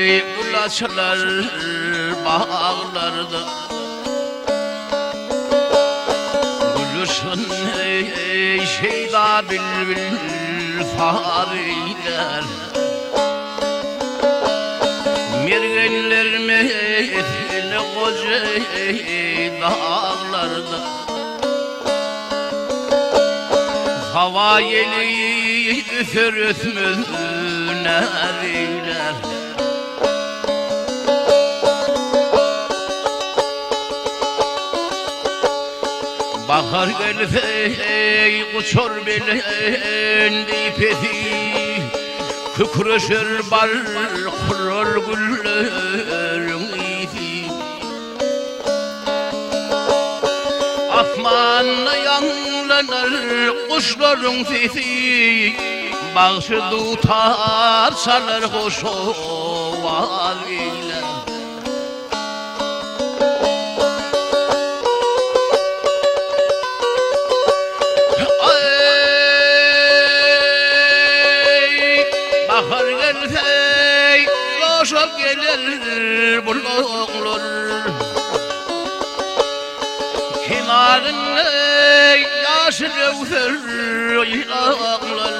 gül açılar bağlarda. Gülüşün şeyda bülbül fariler. Mergenler mehli koca dağlarda. Hava yeli üfür üfmür neriler. Bahar gelfey uçur belendi peti. Kükreşir bar kurur güllerin iti. Asmanla yanlanır kuşların sesi. Bağışı tutar çalar hoş ovaliler. Bahar gelse coşup gelir bulurlar. Kenarında yaşı revser yağlar.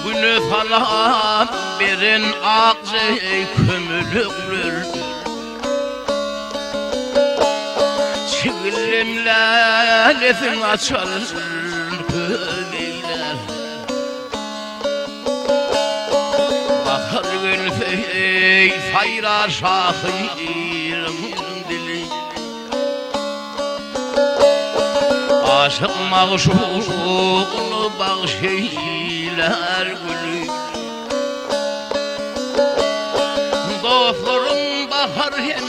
Günü falan birin ağzı kömülüktür. Çivilimler efin açar köleyler. Bahar gülfey sayrar şahırın dili. Aşık mağşuğunu bağışıylar gülü. Dostlarım bahar hem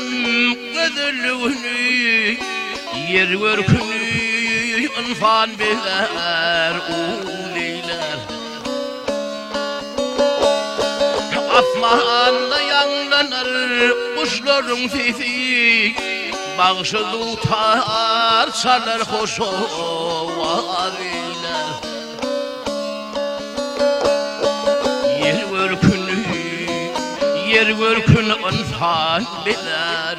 gıdırlığını. Yer görkünü infan biler uleyler. Asmanda yanlanır kuşların sesi. Bağışı tutar çalar hoş ovaliler. Yer görkünü infan biler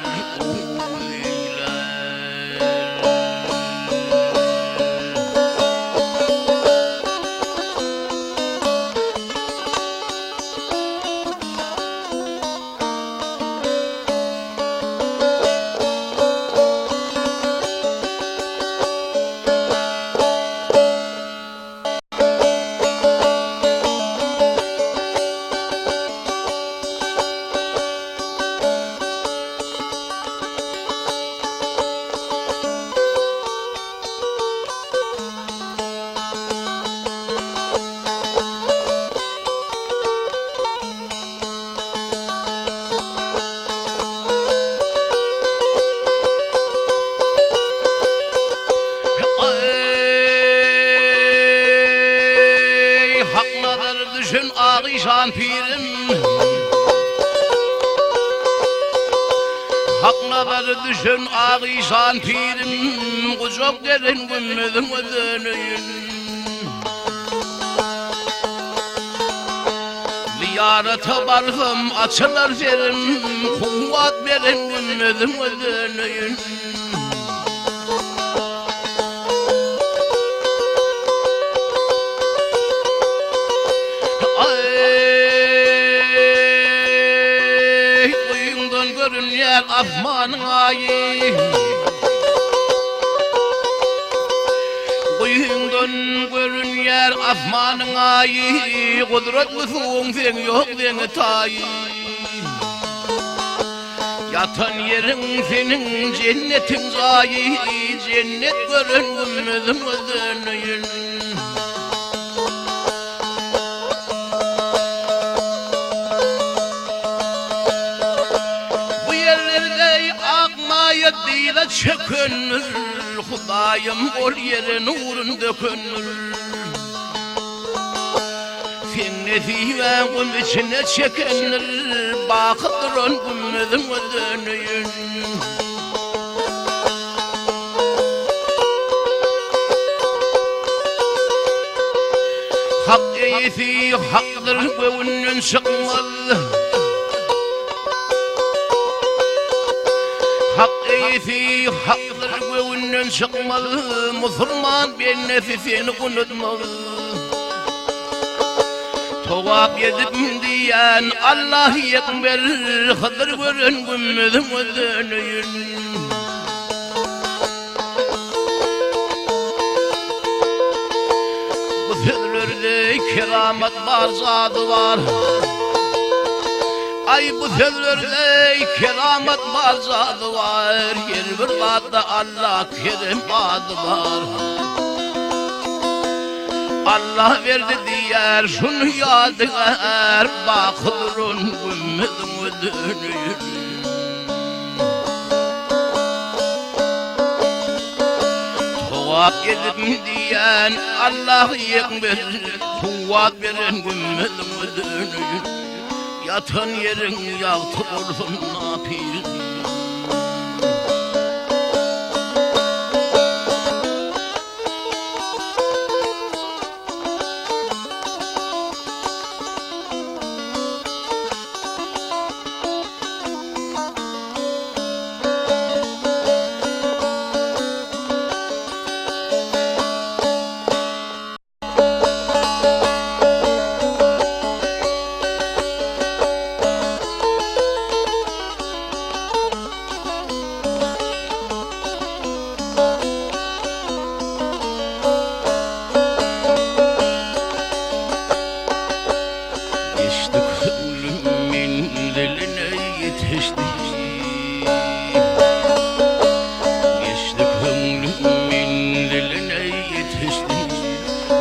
düşün ağışan pirim. Haknaları düşün ağışan pirim. Kucak derin gümmedim ödönüyün. Ziyarete vardım açılır verim. Kuvvet verin gümmedim ödönüyün. Yer afmanın ayı. Kuyundan görün yer afmanın ayı. Kudretli suğun sen yok seni tayı. Yatan yerin senin cennetin zayı. Cennet görün gümmedim ödönüyün. Dile çökünür, Hudayım ol yere nurun dökünür. Sen neziven kum içine çekenir, bakıdırın gümmedim ödönüyün. Hak iyisi haktır gövünün göğünden çıkmaz. Hak eğiti haktır göğünden çıkmaz. Müslüman bir nefisini unutmaz. Tuvap yedim diyen Allah ekber, Hıdır gören gümmüdüm ödünüyün. Bu sözlerde keramet var, zadı var. Ay bu sözlerde keramet var, zadı var. Yer bir vatta Allah kerim adı var. Allah verdi diyer şunu yadıgar, bakılırın gümmedim ödünüyün. Tuvap yedim diyen Allah ekber, tuvap veren gümmedim ödünüyün. Yatan yerin yaktı olsun ne yapayım?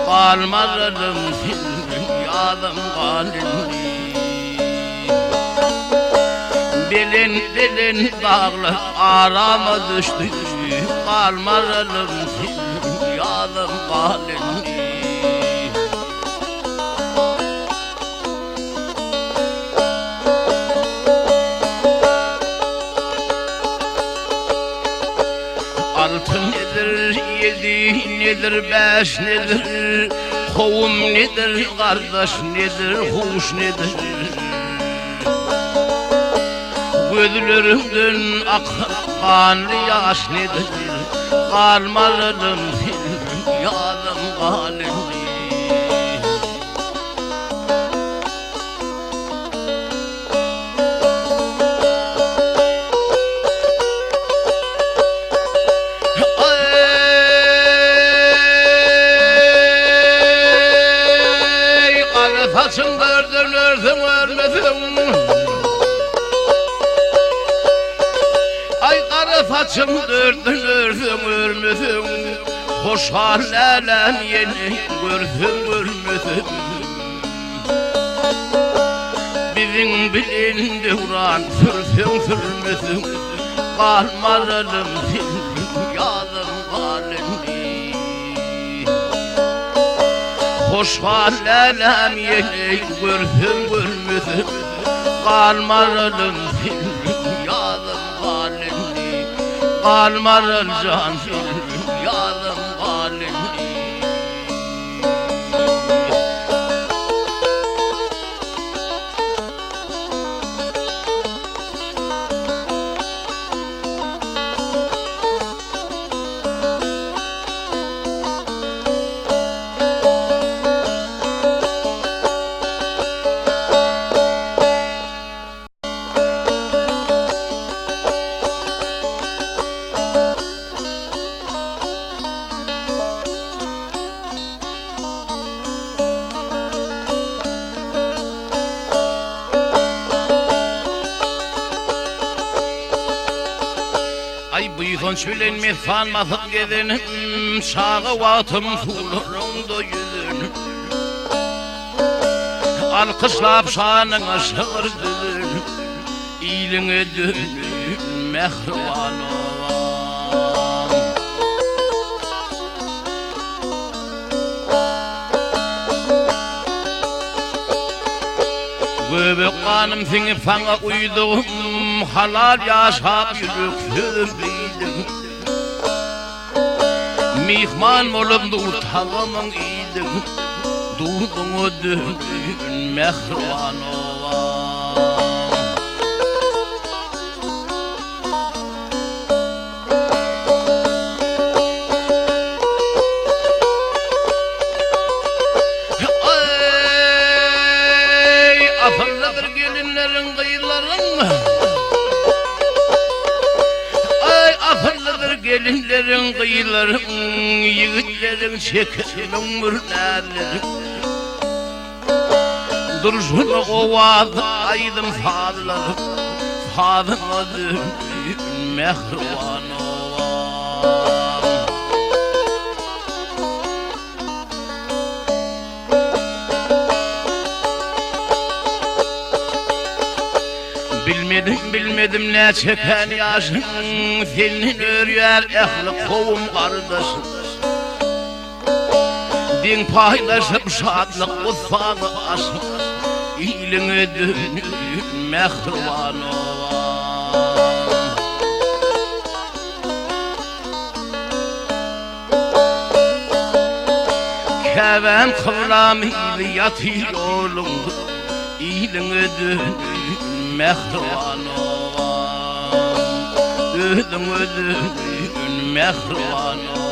Kalmadım yadım kalindi. Dilin bağlı arama düştü. Kalmadım yadım kalindi. Altı nedir, yedi nedir, beş nedir, kovum nedir, kardeş nedir, huş nedir? Gözlerimden akan yaş nedir, kalmadım yadım kalindi. Saçın dördünürdün ölmedim. Ay kara saçım dördünürdün ölmedim. Hoş hallelen yeni gördüm ölmedim. Bizim bilin devran sürsün sürmedim. Kalmadım yadım kalindi. Hoş hallelem yeni gördüm görmedim. Kalmadım yadım kalindi. Kalmadım can yadım kalindi. Bıyıkın söylenmez sanmasık gezenim, şağı vatım sularında yüzünüm. Alkışlap şanına şığır düzünüm, iyiliğine dönüm mehriban olam. Göbek kanım seni sana uydum, halal yaşap yürüksüzüm beydim. Mihman olup dur tağımın iydim, Duydun dün mehriban ovam. Afırlıdır gelinlerin kıyıların, ay afırlıdır gelinlerin kıyıların, yiğitlerin çekilin mürnerlerin. Dursun ovadı aydım fadlarım, fadıma dün mehriban ovam. Bilmedim ne çeken yaşın, filnin örüyer ehli kovum kardeşim. Din paylaşıp şadlık kutfağı aşım, iyiliğine dönün mehriban ovam. Kevem kıvramıyla yatır yolumdu, iyiliğine dönün mehriban ovam. Dön mehriban ovam.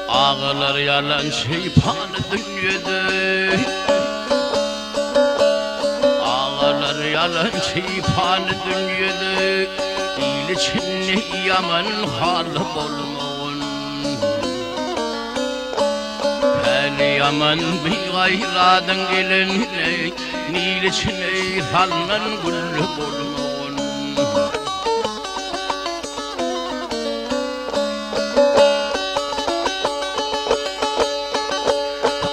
Ağlar yalan şeytan dünyada, ağlar yalan şeytan dünyada, iyil için yaman halı olmağın. Hali yaman bir gayradın gelinine, iyil için halının gülü olmağın.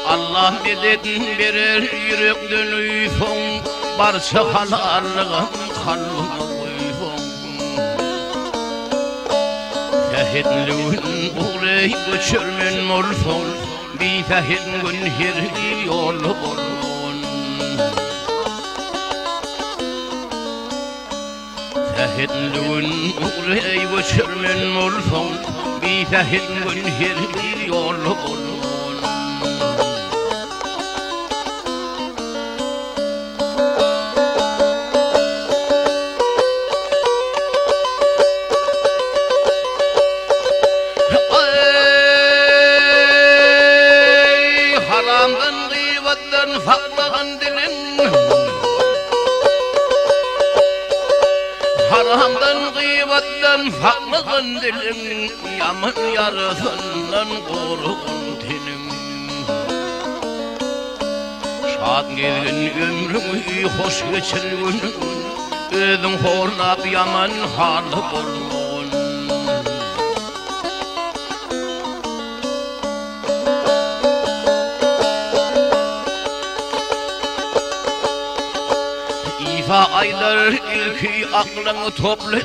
Allah mededin verir yürekten uyfun, barça halalığın kalbına uyfun. Fehedlüğün uğrayı göçürmün molfun, bir fehedlüğün her yolu olmun. Fehedlüğün uğrayı göçürmün molfun, bir fehedlüğün her yolu olmun. Haramdan gıybetten faklığın dilin, haramdan gıybetten faklığın dilin, yaman yarısından korkun tenin. Şad gelin ömrümü hoş geçirgün, özün horlap yaman halı olmağın. Aylar ilki aklını topla,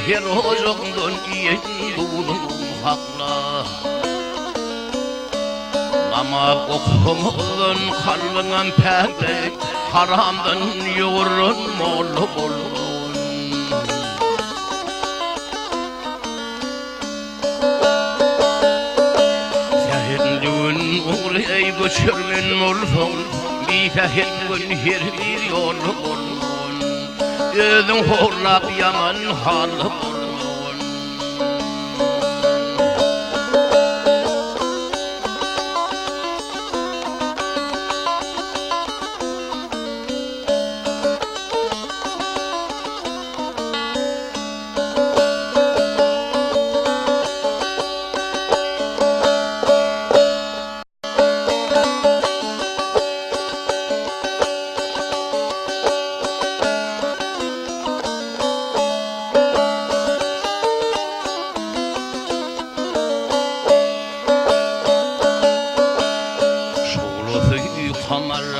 her hocamdan iyi buldum hakla. Namaz okumadın kalbinin pek, haramdan yoğurun molu olun. Fehedlüğün uğrayı göçürmün molfun, bir fehedlüğün her bir yolu olun. Özün horlap yaman halı olmağın.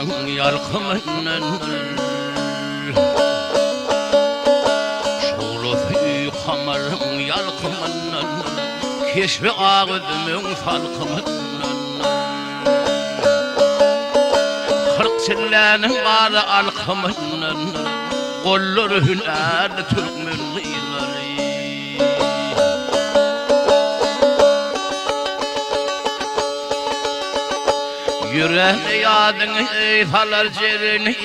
kamarın yalkımının Şoğlu kamarın yalkımının Keşfi ağıdımın falkımının Kırk sillenin varı alkımının Kolları hünerli Türkmen gıyları Yüreğine yadını falar cerini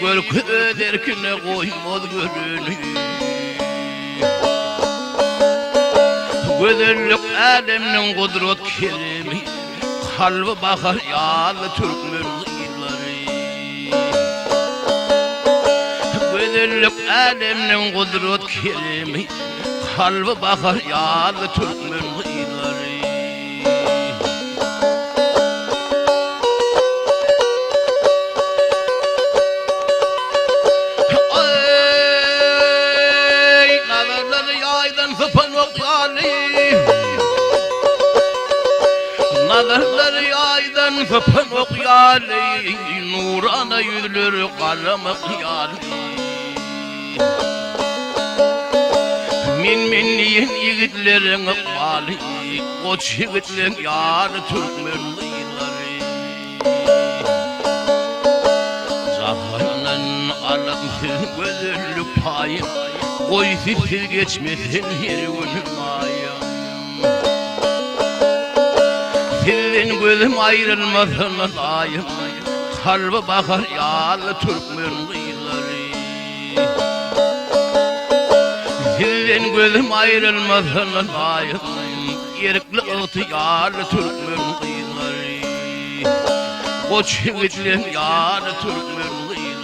Görkü öderkine koymaz görünü Güzellik aleminin kudret kerimi Kalbi bakar yağlı Türkmen gıyları Güzellik aleminin kudret kerimi Kalbi bakar yağlı Türkmen gıyları Nazarlar yaydan fıpın okyali Nurana yüzlür kalem okyali Minliyin yiğitlerin okmali Koç yiğitlerin yarı Türkmen gıyları Zaharının alamsız gözürlük payım Koy fitil geçmesin her günüm ayım Sizin gözüm ayrılmasın dayım Kalbi bakar yağlı Türkmen gıyları Sizin gözüm ayrılmasın dayım Yerikli ihtiyarlı Türkmen gıyları Koç yiğitlerin yarı Türkmen gıyları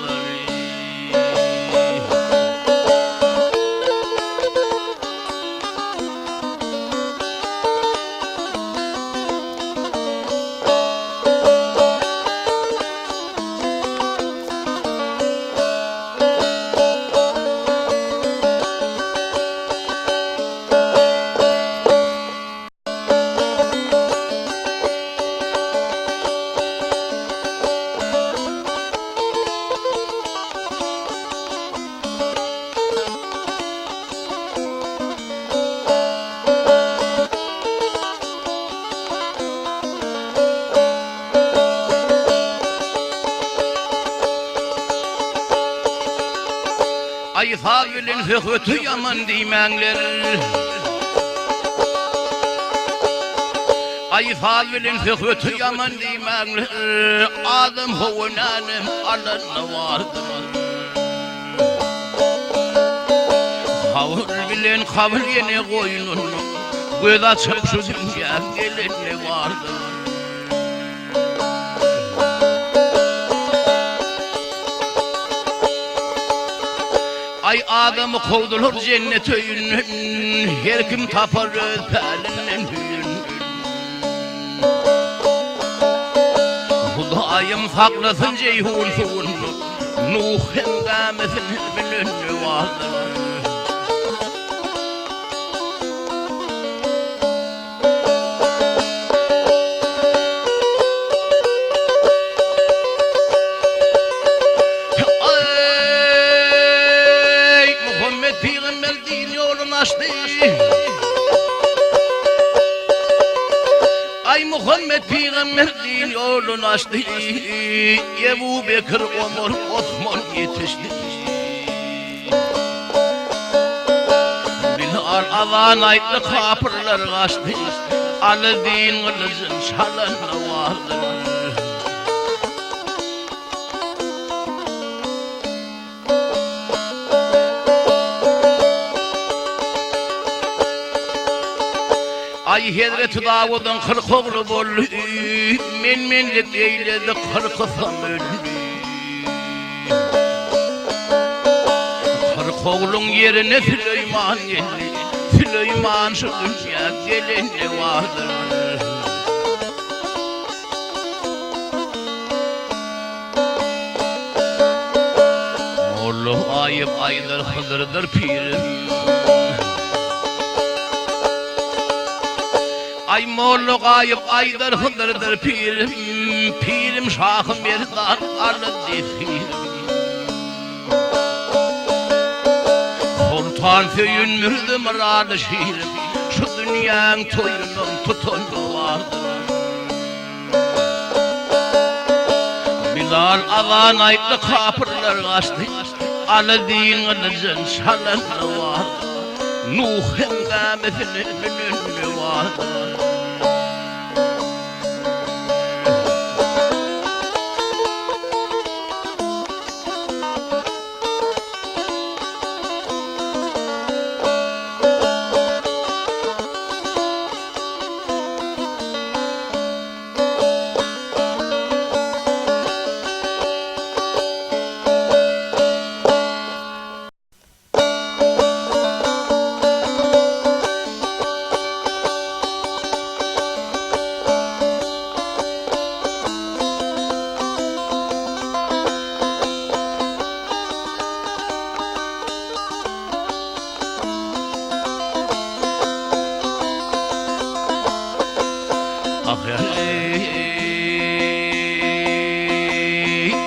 Ay favilin hıhıtı yaman dimenler Ay favilin hıhıtı yaman dimenler Adım huvunanim alanı vardır Havul bilen kavul yeni koyunun Göz açıp şu dünya geleni vardır Ay adamı kovdulur cennet öyünün Her kim tapar öpelinin hüyünün Hudayım saklasın ceyhun suğunu Nuh'ın kâmesin bilünü vardır Ay Muhammed Peygamber din yolunu açtı Ebu Bekir, Ömer, Osman yetişti Bilal azan aytlı kapırlar kaçtı Ali din kılıcın çalanı vardır Ay Hazreti Davud'un 40 oğlu bollu Minlik eyledi 40 samöllü 40 oğlun yerine Süleyman geldi Süleyman şu dünya geleni vardır Oğlu ayıp aydır Hızır'dır pirim Ay oğlu kayıp aydır hıdırdır pirim, pirim şahım merdan arlı defirim. Sultan köyün mürdü mıralı şiirim, şu dünyanın toyunun tutundu vardır. Bilal alan ayıklı kapırlar açtı, alı din ılıcın şalanı vardır. Nuh'un kâmesinin ünlü vardır.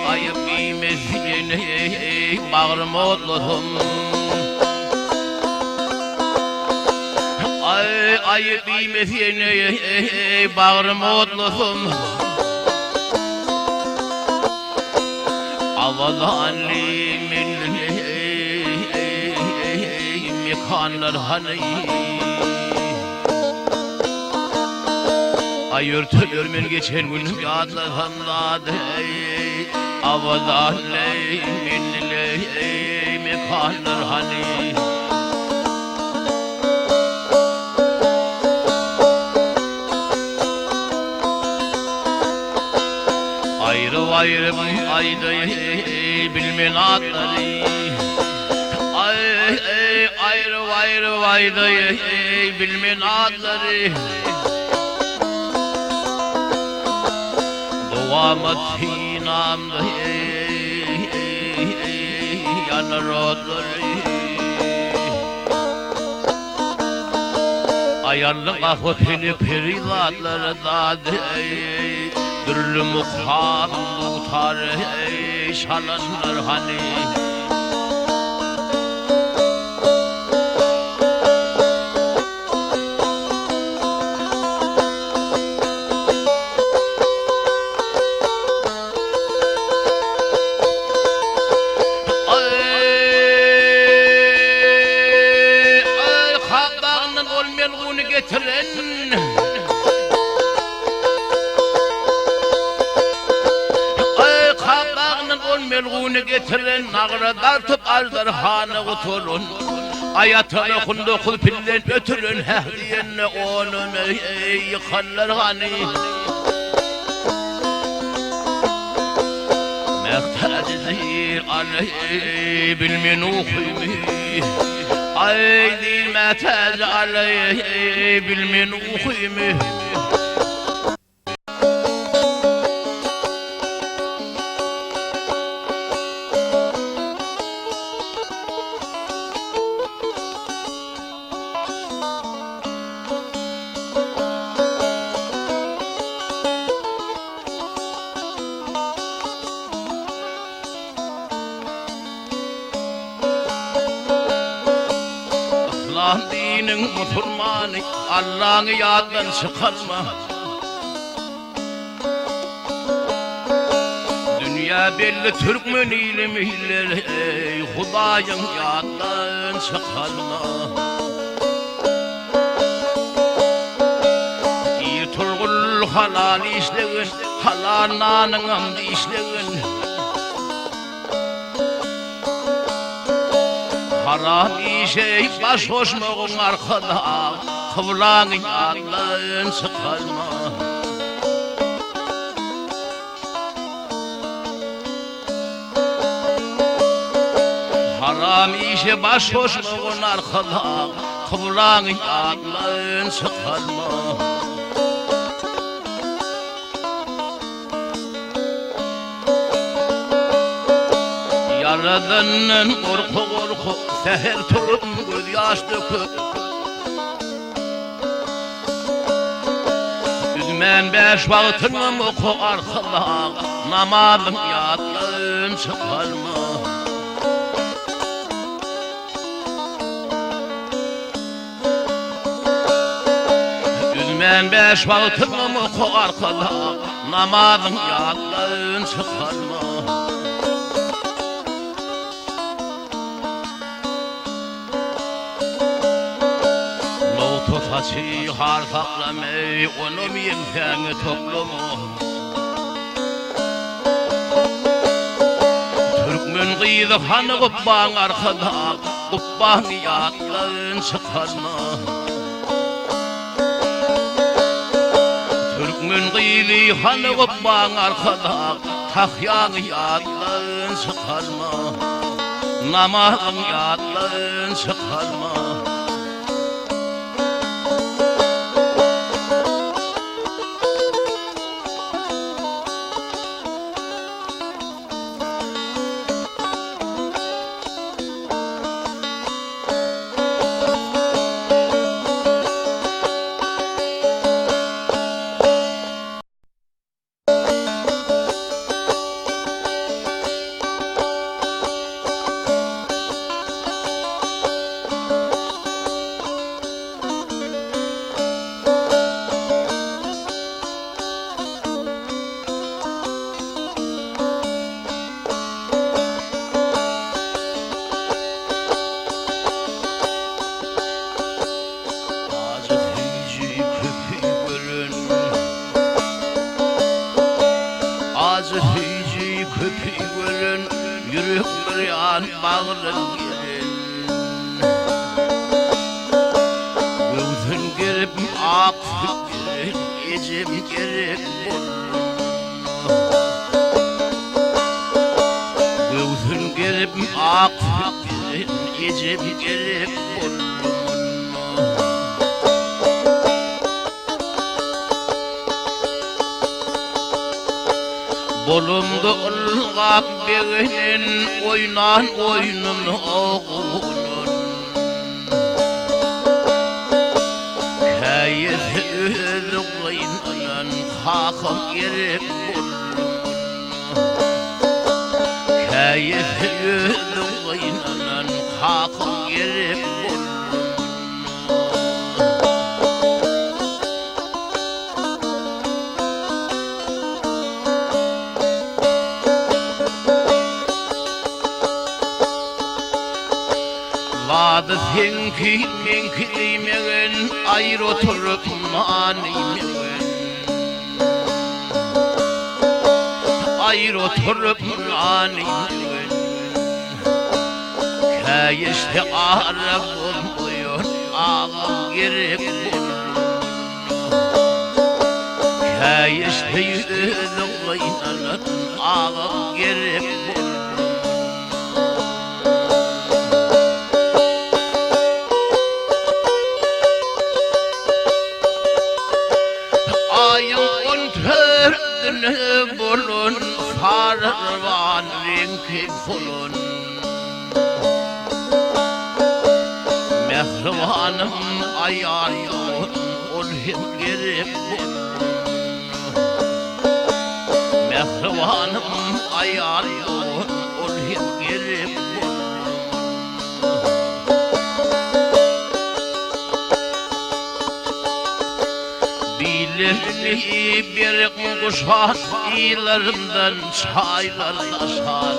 Ayıp imesini bağrım otladım. Ayıp imesini bağrım otladım. Avadan limin mekanlar hani ayırtılır men geçen gün yadlarımda avadan limin mekanlar hani ayrı ayrı ayda bilmen adları ayrı ayrı ayda bilmen adları duamat hinamda yanar odları ayarlı kahve peri perilatları da dürlü mukham tutar şalanlar hani kabağının olmayan onu getiren melğunu getiren nağra dartıp azdarhana oturun ayatını kundu kul pillen ötürün hehdiyenle onun yıkanlar hani mehtacı zihir aleyhi bilmin ukuymi ay değil mehtacı aleyhi bilmin ukuymi dinin Müslümanı Allah'ın yadından çıkarma. Dünya belli Türkmen ilmiyle Hudayın yadından çıkarma. İyi turgul halal işleyin, halal nanın amdı işleyin. Haram işe baş hoşmuğun arkada kıvlanın Allah'ın sıkılma. Haram işe baş hoşmuğun arkada kıvlanın Allah'ın sıkılma. Yaradanın korku korku seher turup göz yaş döküp Üzmen beş vaktini oku arkada, namazın yadın çıkar mı? Üzmen beş vaktini oku arkada, namazın yadın çıkar mı? Saçı harfaklamay onu yemfeni toplumu Türkmen kıydı hanı kubban arkada kubban yatların çıkarma Türkmen kıydı hanı kubban arkada tahyan yatların çıkarma Namazın yatların çıkarma Bağırın gelin Gözün girip ak fikrin Ecim gerek Gözün girip ak fikrin Ecim gerek Bolumda ılgak birinin oynan oyununu oğulun Kayıt ülgıynan kakım gerek bulun Kayıt ülgıynan kakım gerek bulun Adı senki menkilimeyen ayrı oturup manimeyen Ayrı oturup manimeyen Kayıştı Arap olmuyor ağam gerek bulun Kayıştı yüzüğünden ağam gerek bulun Bulun farvan renki fulun Mehribanım ayarıyor ol hem gerek bulun Mehribanım ayarıyor ol hem gerek bulun Bilirli bir kuşak ilerimden çaylar taşan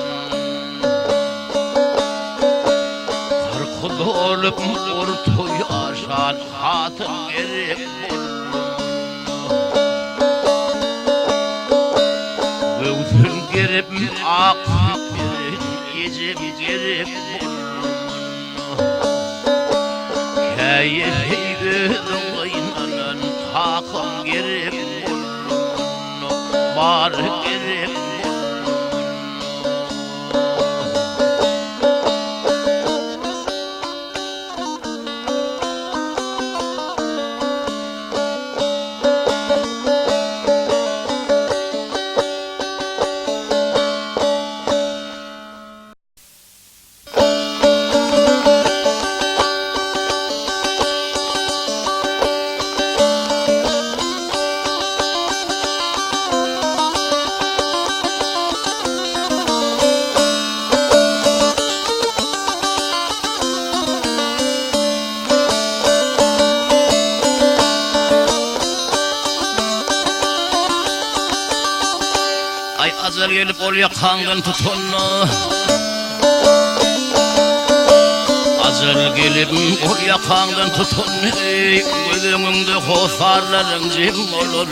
Kırkıda olup ortoyu aşan hatın gerek bulun Gözün gerip ak fikrin ecem gerek bulun Kayıt ülgıynan kakım gerek bulun Var gerek Ay azal gelip ol yakangdan tutunna Azal gelip ol yakangdan tutunna Gözümünde hosarların cim olur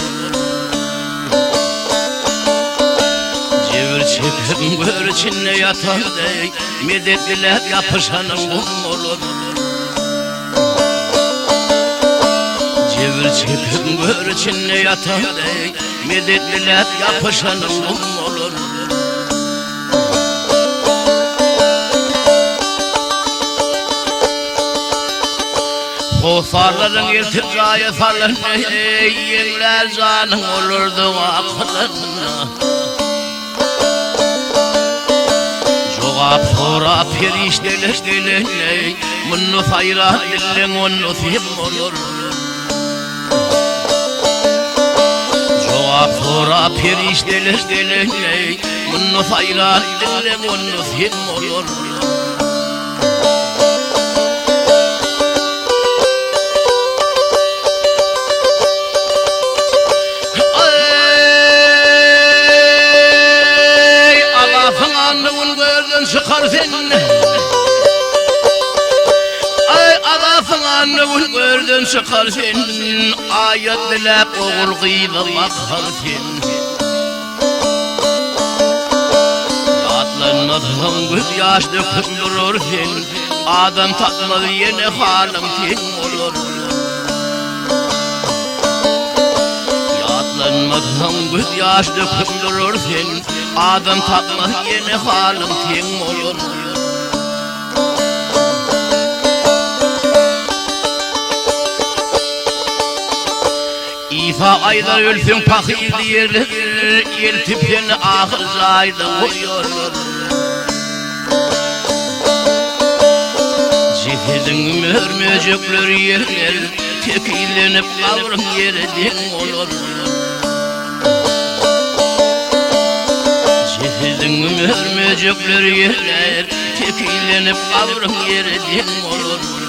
Cevir çekip gör içinde yatan dey Medetliler yapışanın kum olur Cevir çekip gör içinde yatan dey Medetliler yapışanın kum olur Hosarların irticaya salın Yenler canın olurdu aklına Joğap sonra perişteler dilek Munnu sayra dillen onnu sim olur Joğap sonra perişteler dilek Munnu sayra dillen onnu sim olur Çıkar seninle Ay adafın annemin gördün çıkar senin Ayet dilek oğul gıydı bakar senin Yatlanmadığın göz yaş döküm durur senin Adam tatmadı yeni halım sen olur Yatlanmadığın göz yaş döküm durur senin Adam tatmaz yeni halim ten olur İsa ayda ölsün pakir diyelir El tipini ahır zayda koyuyorlar Cesedin mörmecekler yerler Tekillenip kavrım yerden olur Cesedin mörmecekler yerler Tekillenip kavrım yerden olur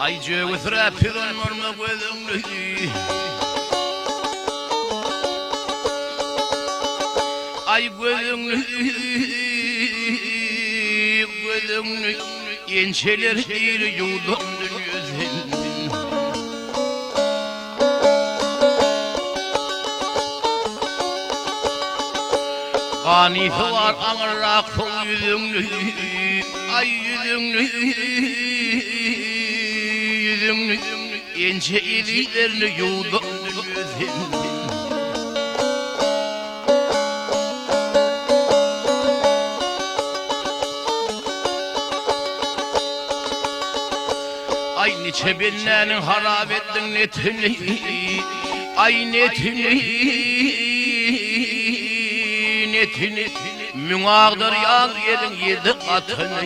Ay cevuz rapidon norma gözümlü Ay gözümlü Yençeler değil yudum dünyasın Kanisi var ağırrak sol yüzümlü Ay yüzümlü Yence iliklerini yudum dünyasın Ay niçe binlerinin harap ettin netini Ay netini Münağdır yan yerin yedi katını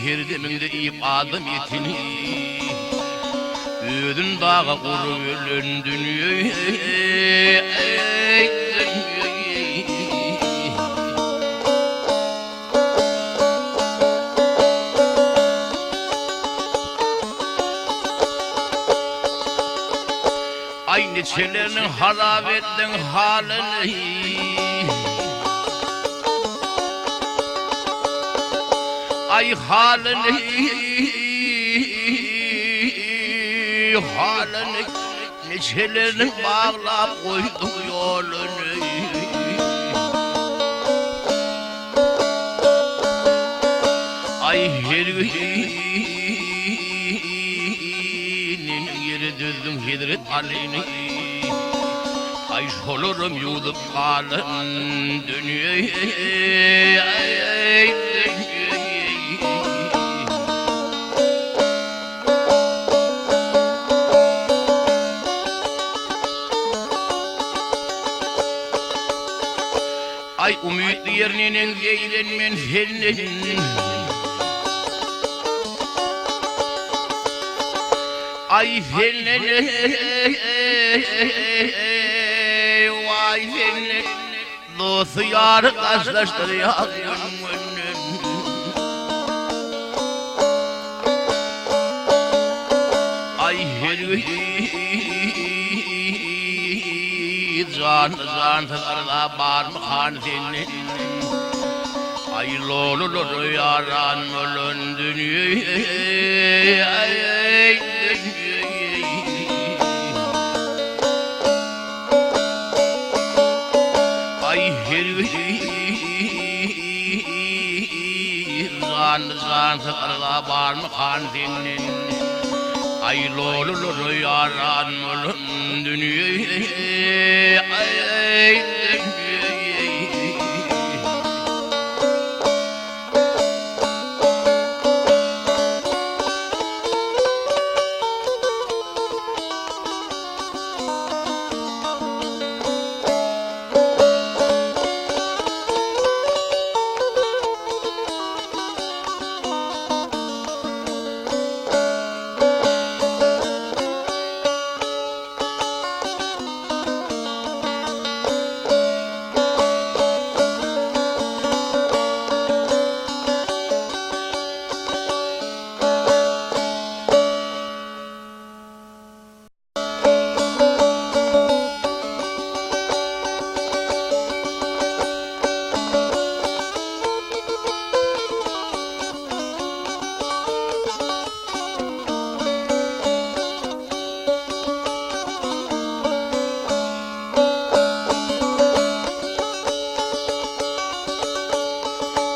Her deminde iyip adım etini Ödün dağı kuru ölün dünya Ay niçelerinin harap ettin halini Ay halini pençelerini bağlap koydum yolunu. Ay her günün yeri düzdüm Hidret Ali'ni. Ay şolurum yudum kalın dünyayı. Ay ümitli yerinin zeylenmen senin. Ay senin, vay senin, dostu yarı karşılaştır ya gönlün. Ay her gün can tızarda parmağın senin. Ay lolu yaran olun dünyayı. Ay her gün can tızarda parmağın senin. Ay lolu yaran olun dünyayı.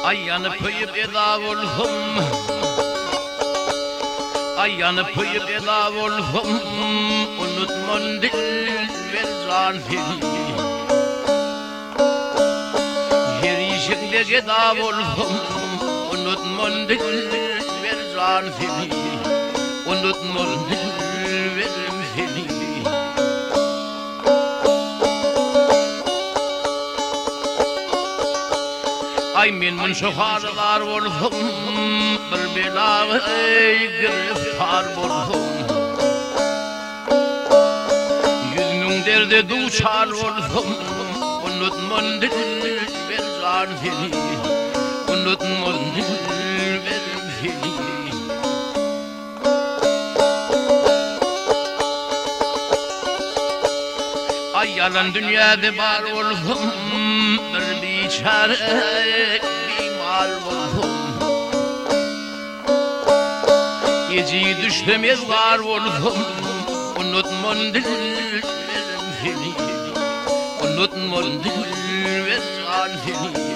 Ay yanıp kıyıp eda oldum. Ay yanıp kıyıp eda oldum. Unutmam dil ve can seni. Yer işinde eda oldum. Unutmam dil ve can seni. Unutmam dil ve seni. Ay men şoharlar oldum, bir belaga giriftar oldum. Yüzümün derde duçar oldum, unutmam dil ve can seni. Unutmam dil ve seni. Ay yalan dünyada var oldum, bir biçare mal oldum. Geceyi düştüm var oldum. Unutmam dillerim seni. Unutmam dillerim seni.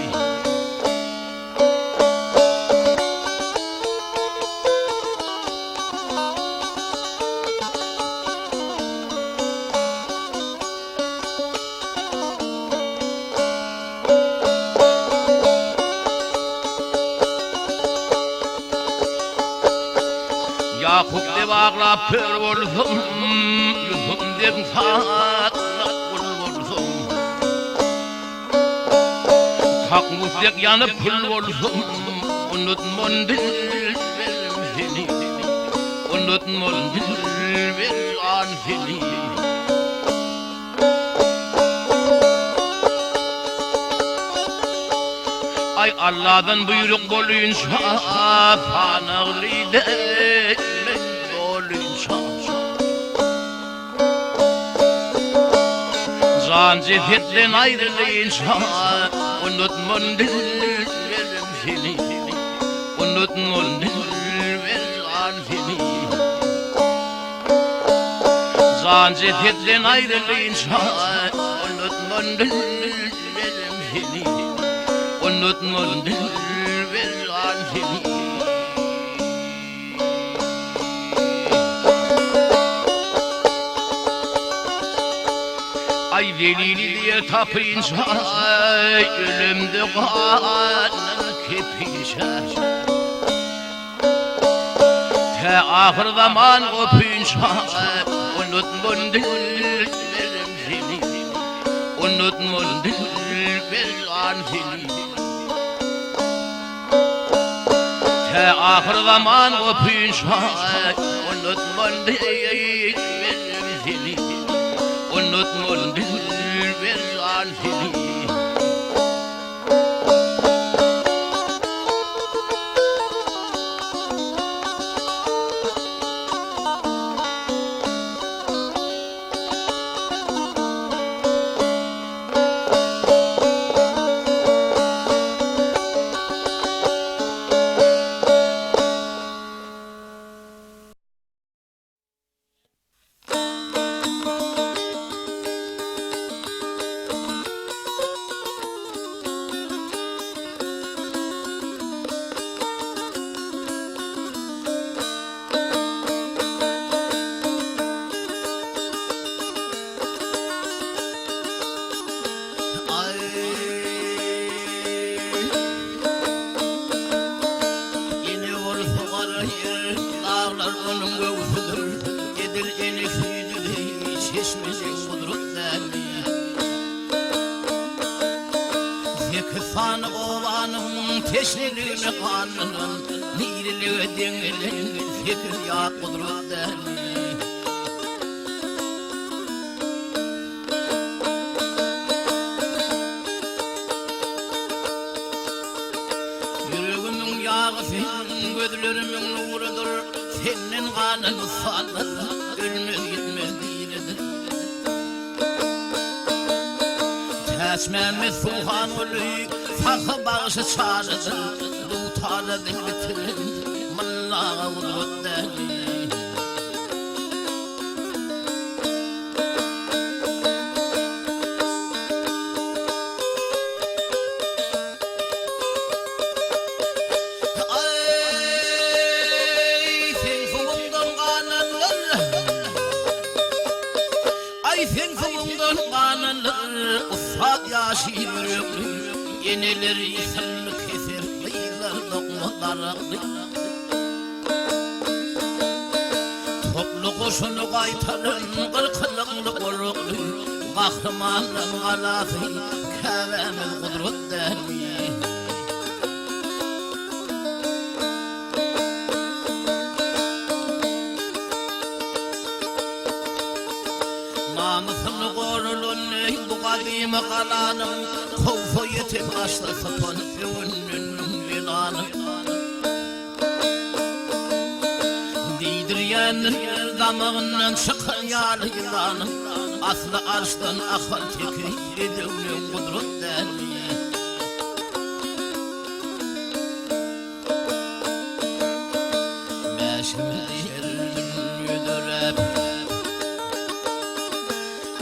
Yakup de bağlap pör oldum, Yusuf de tatlı kul oldum. Hak muslik yanıp kul oldum, unutmam dillerim seni. Unutmam dillerim seni. Ay Allah'dan buyruk boluyunca fanağlıydı men dolunca. Can cesetten ayrılınca unutmam dillerim seni. Unutmam dillerim seni. Zancedetten ayrılınca unutma dilberim seni, unutma dilberim seni. Ay velili diye tapınca ölümde kanın kepince, te ahır zaman öpünce unutma dilberim seni, unutma dilberim seni. Te ahır zaman öpünce unutma dilberim seni, unutma dilberim seni. Fan ovanın teşnili kanının nirli dengelin fikir ya kudretten. Yüreğimin yağı senin, gözlerimin nurudur, senin kanın fanın ölmez gitmez değildir. Tesmemi suhan oluyor, fakı bağışı çağrıdır, dutarı dilbitirin, mıllağa kudretten. Yenileri sanlı keser, kıyılar dokmalar. Toplu koşunu kaytarın, kırkılıklı koruklu, kahramanın alafı, kevemil kudretten. Namusunu korulun, bu kadim kalanın, Kovfa yetip başlasa tonfünün vilanı. Didiriyenin damağından çıkan yağlı yılanı, aslı arştan akan teki edevnin kudretten. Meşimde yerin yüdürep,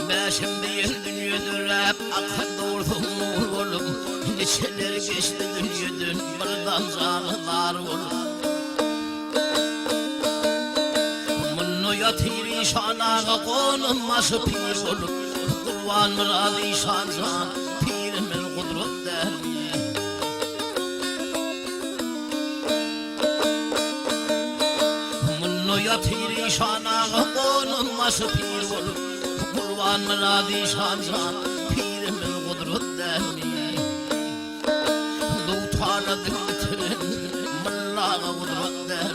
meşimde yerin yüdürep, akan doğurdum oğlum. Neçeler geçti dünyadan, buradan canlılar olur. Munnu yatiri şanağa konulması pir olur. Kurban mıradi şancan, pirimin kudretten. Munnu yatiri şanağa konulması pir olur. Kurban mıradi şancan, pirimin kudretten. Dutarı dilbitirin, mıllağa kudretten.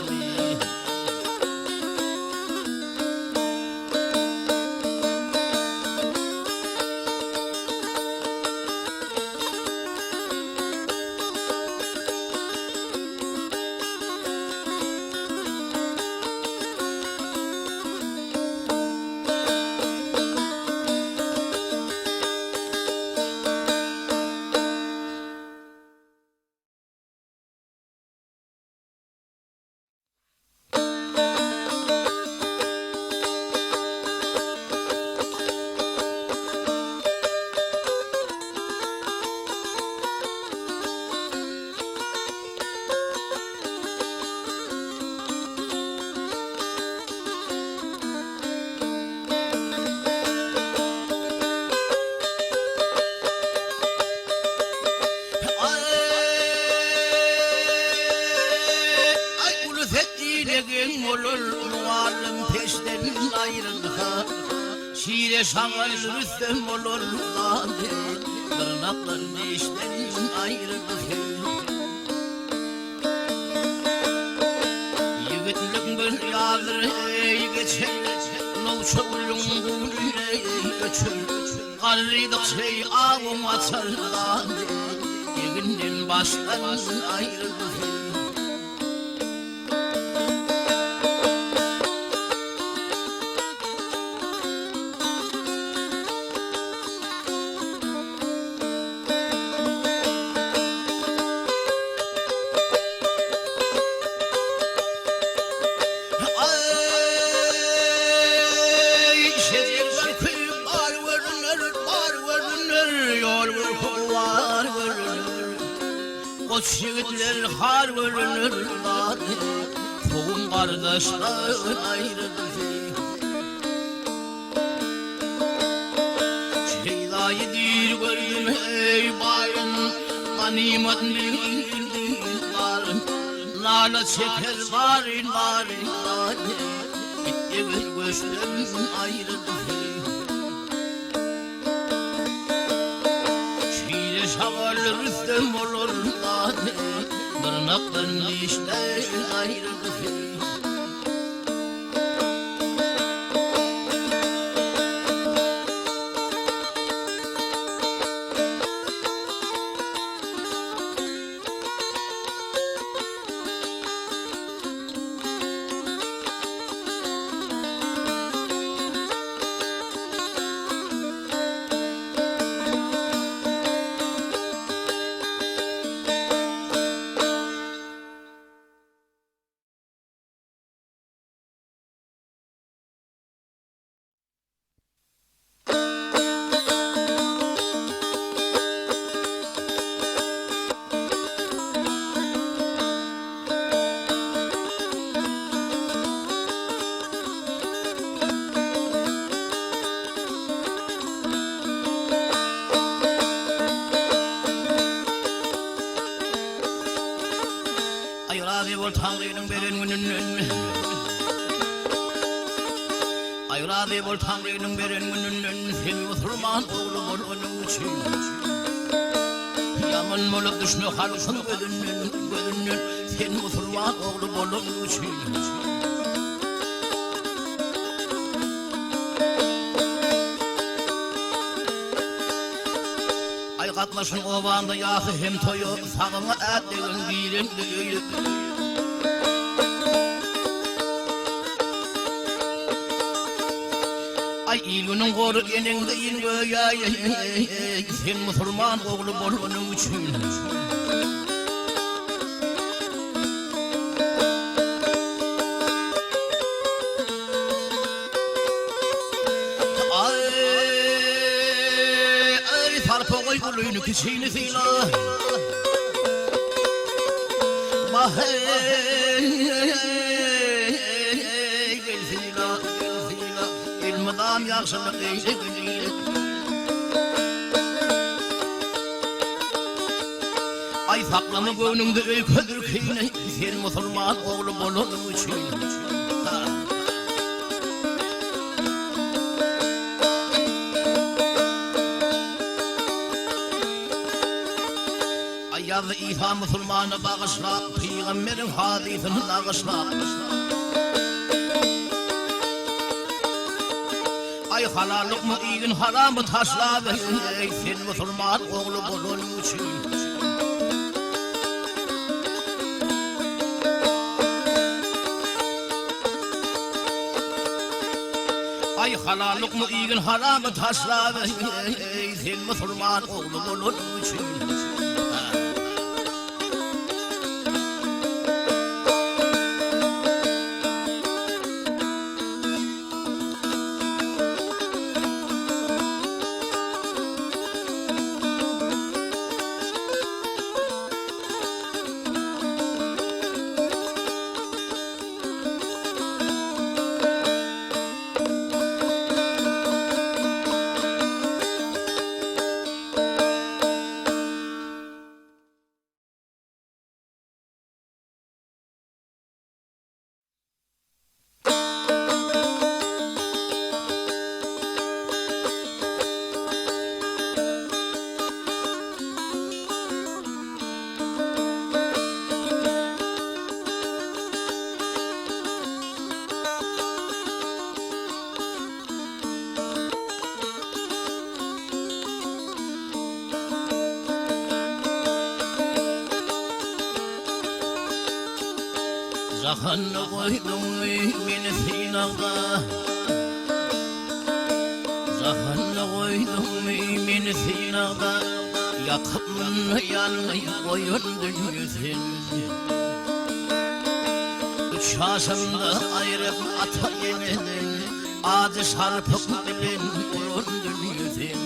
ayrıldı. Şiire şamal rüstem olur lade, tırnakların işten ayrıldı. Yigitlik bir yağdır ey geçer, Novçoğlu'nun gülüne göçür. Karrıdık şey ağım atar lade, Yiginden baştan ayrıldı. Koç yiğitler har görünür lade, tohum kardeşler ayrıldı. Şeydayı dir gördüm ey bayım, ganimet bildim varım. Nala çeker varin varin lade, bitti bir göçten ayrıldı. Şaval rüstem olur lade, tırnakların işten ayrıldı. Ayrazi bol Tanrı'nın veren gününün, Ayrazi bol Tanrı'nın veren gününün, sen Müslüman oğlu bol onun için. Yaman bolup düşnü halkın gözünün, sen Müslüman oğlu bol onun için. Ay katlaşın ovanda yağı hem toyu, sağına et degen giren düğü. Ay ilginin koru eninde göğe, sen Müslüman oğlu bol onun için. Sarpoğay gülüğünü kişini zila, gel zila, ilmidam yakşılık eyle gülüğü. Ay saklama gönlümde öyküdür kıyne, sen Müslüman oğlu bolun için. Yazı İsa Müslümanı bağışla, Peygamberin hadisini bağışla. Ay halallık mı iyin haramı taşla, ey sen Müslüman oğlu bulun için. Ay halallık mı iyin haramı taşla, ey sen Müslüman oğlu bulun için. Zahanna koydum beni sinada, zahanna koydum beni sinada, yakın yanmayı koyundun yüzün. Üç yaşında ayırıp ata yemenin, adı sarpık bilin koyundun yüzün.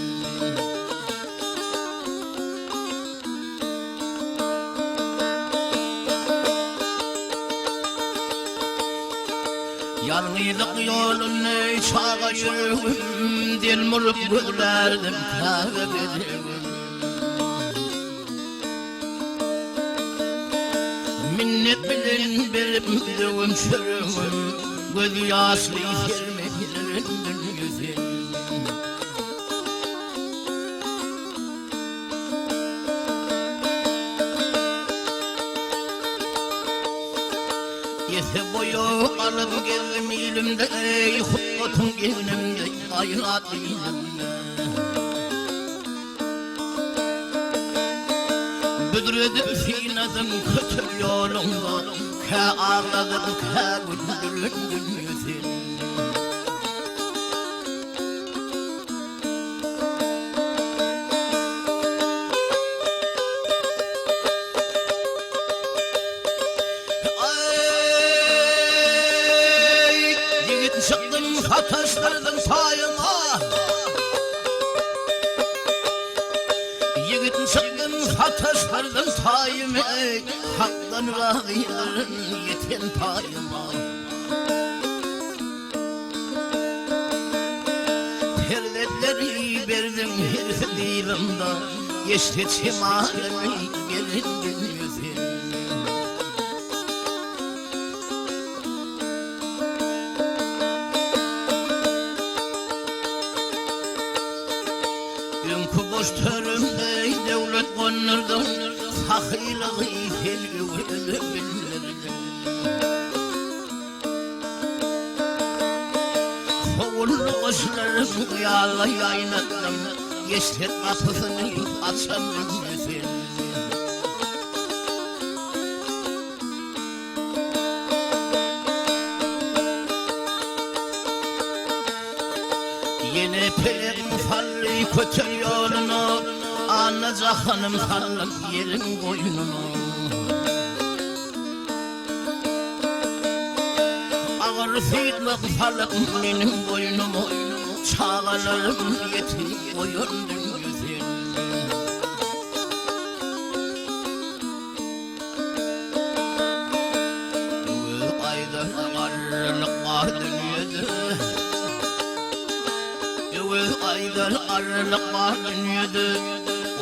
Yalnızlık yolunu çağa yürüdüm, dil murup gülerdim kahve giderim. Minnet bilin verip düğüm çürümüm, gözü yaşlı yermeklerin yüzün. Yese boyu alıp geldim elimde, hutbatım elimde, ayrat elimde. Büdredim sinadım kötü yolunda, ke ağladım ke güldüründüm yüzün. Çıktım ateşlerden payıma, yiğit çıktım ateşlerden payıma, haktan vahiylerin yeten payıma. Terletleri verdim her dilimde, geçti çimalemi gelindin yüzün. Boş törümde devlet konurdu, sakıylığı helgüveli bilirdi. Soğullu kuşlarım yağla yaynadım, yeşil kapısını açan yüzün. Yine pelek falli kötü yolunu, anacak hanım sallam yerin koynunu. Ağır fitlik falak benim boynumu, çağalarım yetim koyundun yüzün. Ayda ağırlık var dünyada, aylar arlık var dünyada,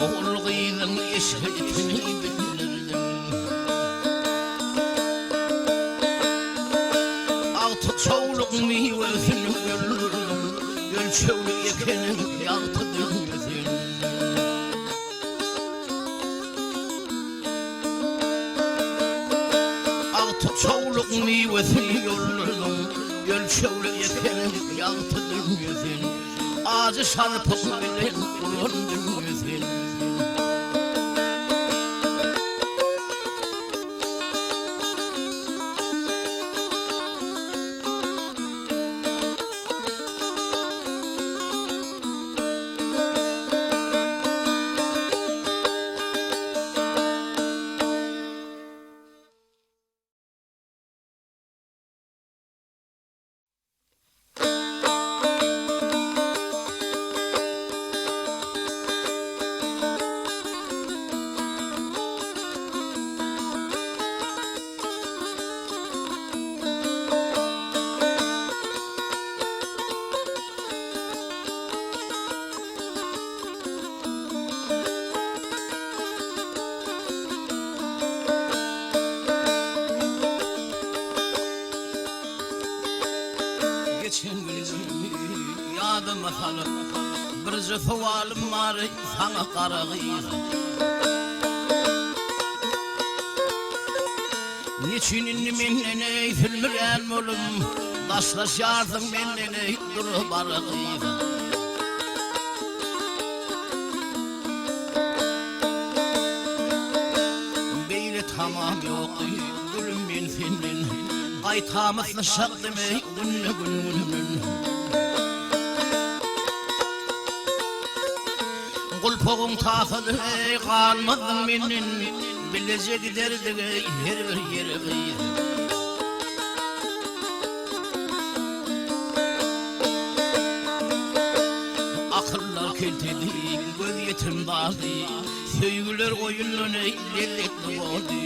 oğulgıydın eşhedini bilirdim. Altı çoğuluk meyvesini görürdüm, gölçevli ekenin yaltıdın yüzün. Altı çoğuluk meyvesini görürdüm, gölçevli ekenin yaltıdın yüzün. Ağzı sarpık bilin kulundun yüzün. Yadım atalım, bir zıfıvalım var sana qarağıyır. Niçin menden ey filmirən olum, daşlaşarsın menden ey durup arağıyır. Beyli tamam yok, gülüm ben senin Aytamızlı şaklımı günlü günlü Kulpoğun takılı kalmadın minin Bilece giderdi her bir yere Akıllar keltedi, göz yetim dardı Söygüler oyunlu ne lezzetli oldu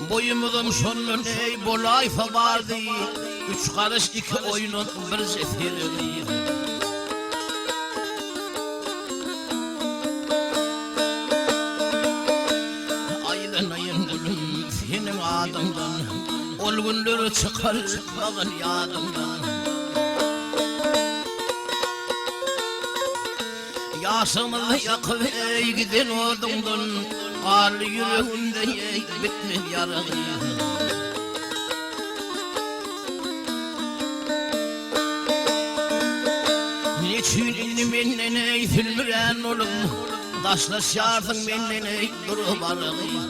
Boyumuzun sonu ne bolayfa vardı Üç karış iki oyunun bir zefiri Aydan ayın gülüm senin adından Ol günleri çıkar çıkmağın yadımdan Yaşımızı yakıp gidin odundan Karlı yüreğimde bitmez yarayı Niçin indi menden ey filmiren olum Taşlaş yardın menden ey durup arayı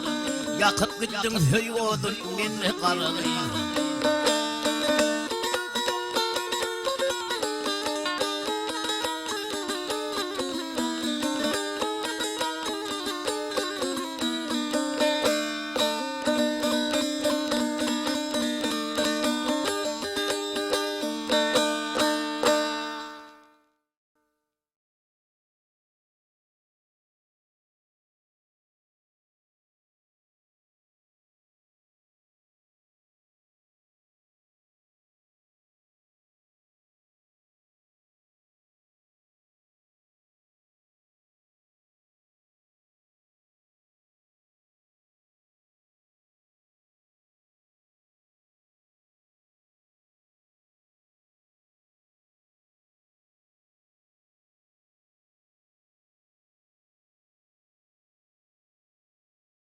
Yakıp gittin söy odun menne karayı